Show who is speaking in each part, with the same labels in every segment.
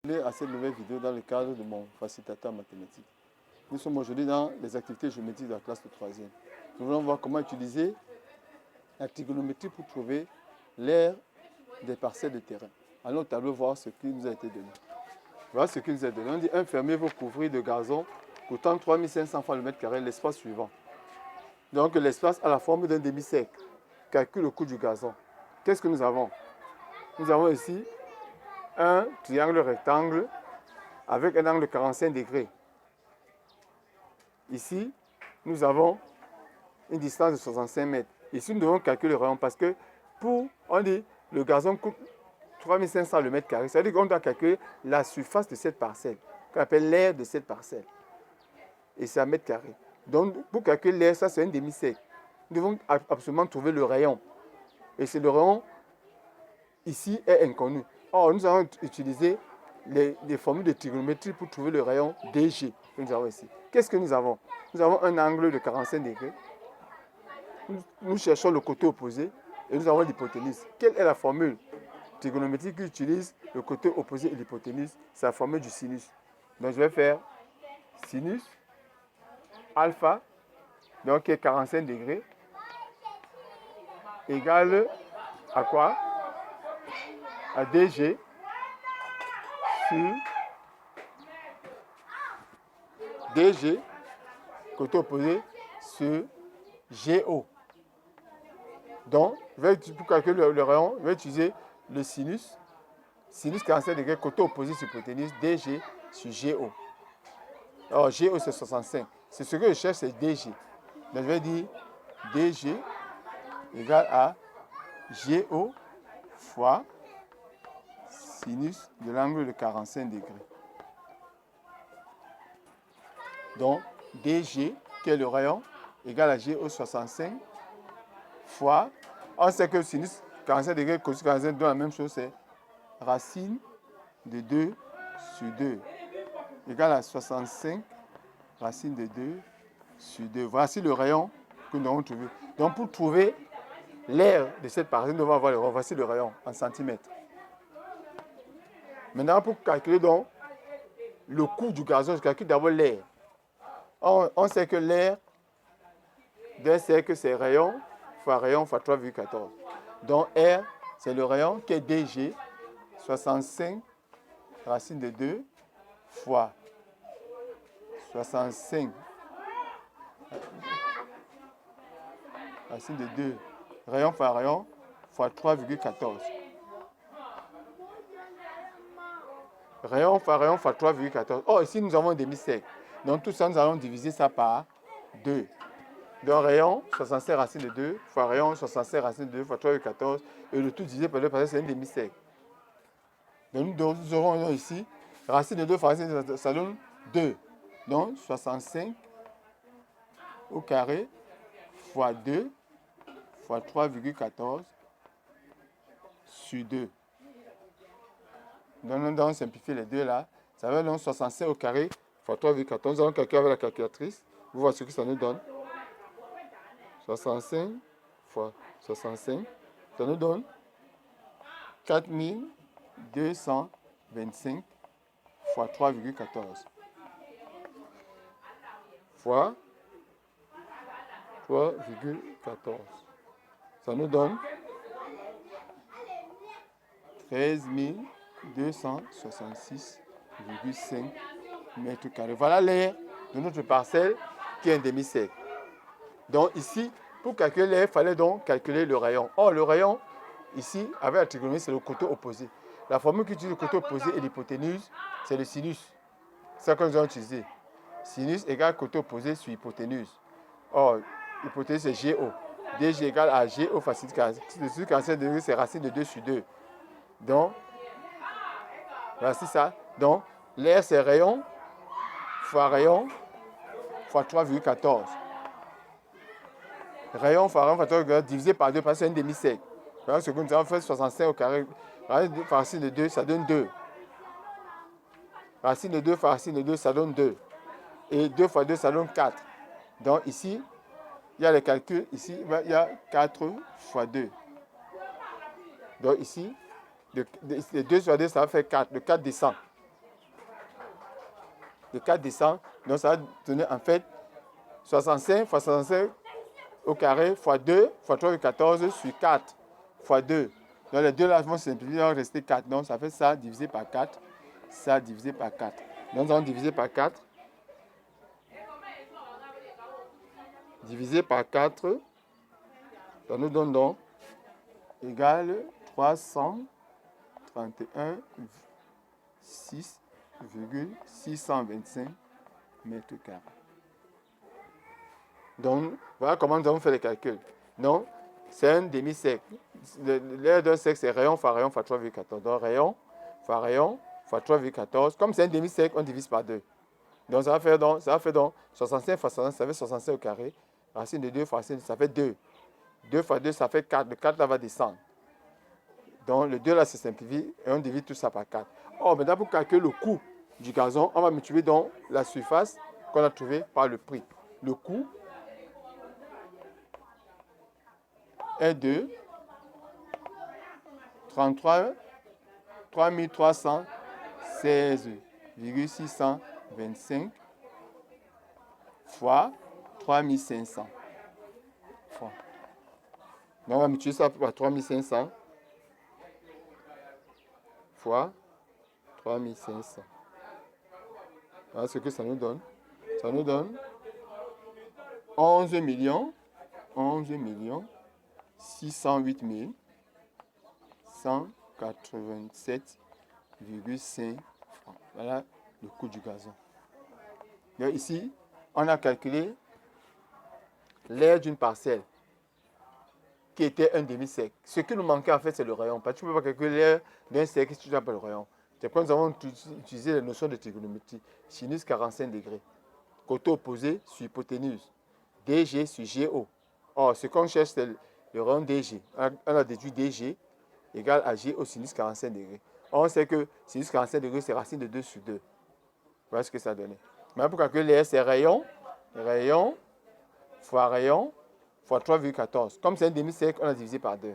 Speaker 1: rappeler à cette nouvelle vidéo dans le cadre de mon facilitateur mathématique. Nous sommes aujourd'hui dans les activités géométriques de la classe de 3e. Nous voulons voir comment utiliser la trigonométrie pour trouver l'aire des parcelles de terrain. Allons au tableau voir ce qui nous a été donné. Voilà ce qui nous a donné. On dit un fermier veut couvrir de gazon coûtant 3500 francs le mètre carré l'espace suivant. Donc l'espace a la forme d'un demi-cercle. Calcule le coût du gazon. Qu'est-ce que nous avons? Nous avons ici un triangle rectangle avec un angle de 45 degrés. Ici, nous avons une distance de 65 mètres. Ici, nous devons calculer le rayon parce que on dit le gazon coûte 3500 le mètre carré. Ça veut dire qu'on doit calculer la surface de cette parcelle, qu'on appelle l'aire de cette parcelle. Et c'est un mètre carré. Donc, pour calculer l'aire, ça c'est un demi-cercle. Nous devons absolument trouver le rayon. Et c'est le rayon ici est inconnu. Or, nous allons utiliser les formules de trigonométrie pour trouver le rayon DG que nous avons ici. Qu'est-ce que nous avons? Nous avons un angle de 45 degrés. Nous cherchons le côté opposé et nous avons l'hypoténuse. Quelle est la formule trigonométrique qui utilise le côté opposé et l'hypoténuse? C'est la formule du sinus. Donc, je vais faire sinus alpha, donc qui est 45 degrés, égale à quoi? À DG sur DG, côté opposé, sur GO. Donc, pour calculer le rayon, je vais utiliser le sinus. Sinus 45 degrés, côté opposé sur hypoténuse, DG sur GO. Alors, GO c'est 65. C'est ce que je cherche, c'est DG. Donc, je vais dire DG égale à GO fois sinus de l'angle de 45 degrés. Donc, DG, qui est le rayon, égale à GO 65 fois, on sait que le sinus 45 degrés, cosine 45 donne la même chose, c'est racine de 2 sur 2 égale à 65 racine de 2 sur 2. Voici le rayon que nous avons trouvé. Donc, pour trouver l'aire de cette parcelle, nous devons avoir le rayon. Voici le rayon en centimètres. Maintenant, pour calculer donc le coût du gazon, je calcule d'abord l'aire. On sait que l'aire d'un cercle, c'est rayon fois 3,14. Donc, R, c'est le rayon qui est DG, 65 racine de 2 fois 65 racine de 2, rayon fois 3,14. Rayon fois 3,14. Oh, ici, nous avons un demi-cercle. Donc, tout ça, nous allons diviser ça par 2. Donc, rayon, 65 racine de 2, fois rayon, 65 racine de 2, fois 3,14. Et le tout divisé par 2, parce que c'est un demi-cercle. Donc, nous aurons ici, racine de 2 fois racine de 2, ça donne 2. Donc, 65 au carré fois 2 fois 3,14 sur 2. Donc, nous allons simplifier les deux là. Ça va donc 65 au carré fois 3,14. Nous allons calculer avec la calculatrice. Vous voyez ce que ça nous donne. 65 fois 65. Ça nous donne 4225 fois 3,14. Fois 3,14. Ça nous donne 13 266,5 mètres carrés. Voilà l'aire de notre parcelle qui est un demi-cercle. Donc ici, pour calculer l'aire, il fallait donc calculer le rayon. Or, le rayon, ici, avec la trigonométrie, c'est le côté opposé. La formule qui utilise le côté opposé et l'hypoténuse, c'est le sinus. C'est ça que nous allons utiliser. Sinus égale côté opposé sur hypoténuse. Or, hypoténuse, c'est GO. DG égale à GO fois sinus 45 degrés, c'est racine de 2 sur 2. Donc, voici ça. Donc, l'aire, c'est rayon fois 3,14. Rayon fois 3,14 divisé par 2 parce que c'est un demi-cercle. Voilà ce que nous avons fait 65 au carré. Racine de 2, ça donne 2. Racine de 2 fois racine de 2, ça donne 2. Et 2 fois 2, ça donne 4. Donc ici, il y a les calculs. Ici, il y a 4 fois 2. Donc ici, de 2 sur 2, ça va faire 4. Le 4 descend. de 4 descend. Donc ça va donner en fait 65 fois 65 au carré fois 2 fois 3,14 sur 4 fois 2. Donc les deux là vont simplifier, il va rester 4. Donc ça fait ça divisé par 4. Ça divisé par 4. Donc nous allons diviser par 4. Divisé par 4. Ça nous donne donc égale 331,625 mètres carrés. Donc, voilà comment nous avons fait les calculs. Donc, c'est un demi-cercle. L'aire d'un cercle, c'est rayon fois 3,14. Donc, rayon fois 3,14. Comme c'est un demi-cercle, on divise par 2. Donc, ça va faire donc 65 fois 65, ça fait 65 au carré. Racine de 2 fois racine, ça fait 2. 2 fois 2, ça fait 4. Le 4 là va descendre. Donc, le 2 là se simplifie et on divise tout ça par 4. Or, maintenant, pour calculer le coût du gazon, on va multiplier donc la surface qu'on a trouvée par le prix. Le coût est de 3316,625 fois 3500 fois. Donc, on va multiplier ça par 3500 fois 3500. Voilà ce que ça nous donne. Ça nous donne 11 608 187,5 francs. Voilà le coût du gazon. Donc ici, on a calculé l'aire d'une parcelle qui était un demi-cercle. Ce qui nous manquait en fait, c'est le rayon. Parce que tu ne peux pas calculer l'aire d'un cercle si tu n'as pas le rayon. C'est pourquoi nous avons utilisé les notions de trigonométrie. Sinus 45 degrés. Côté opposé sur hypoténuse. DG sur GO. Or, ce qu'on cherche, c'est le rayon DG. On a déduit DG égale à G au sinus 45 degrés. Or, on sait que sinus 45 degrés, c'est racine de 2 sur 2. Voilà ce que ça donnait. Maintenant, pour calculer l'air, c'est rayon fois 3,14. Comme c'est un demi-cercle, on a divisé par 2.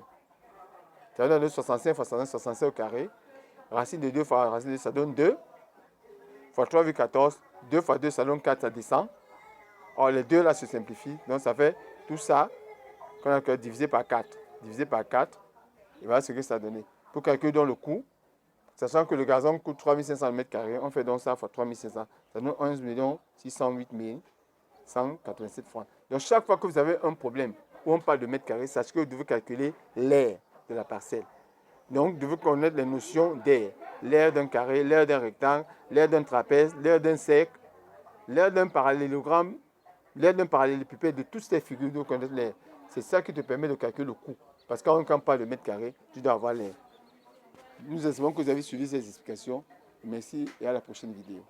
Speaker 1: Ça donne 65 fois 65 au carré. Racine de 2 fois racine de 2, ça donne 2. Fois 3,14. 2 fois 2, ça donne 4, ça descend. Or, les deux là se simplifient. Donc, ça fait tout ça qu'on a divisé par 4. Divisé par 4. Et voilà ce que ça donnait. Pour calculer donc le coût, sachant que le gazon coûte 3500 m², on fait donc ça fois 3500. Ça donne 11 608 187 francs. Donc, chaque fois que vous avez un problème où on parle de mètre carré, sachez que vous devez calculer l'aire de la parcelle. Donc, vous devez connaître les notions d'aire. L'aire d'un carré, l'aire d'un rectangle, l'aire d'un trapèze, l'aire d'un cercle, l'aire d'un parallélogramme, l'aire d'un parallélépipède, de toutes ces figures, vous devez connaître l'aire. C'est ça qui te permet de calculer le coût. Parce que quand on parle de mètre carré, tu dois avoir l'aire. Nous espérons que vous avez suivi ces explications. Merci et à la prochaine vidéo.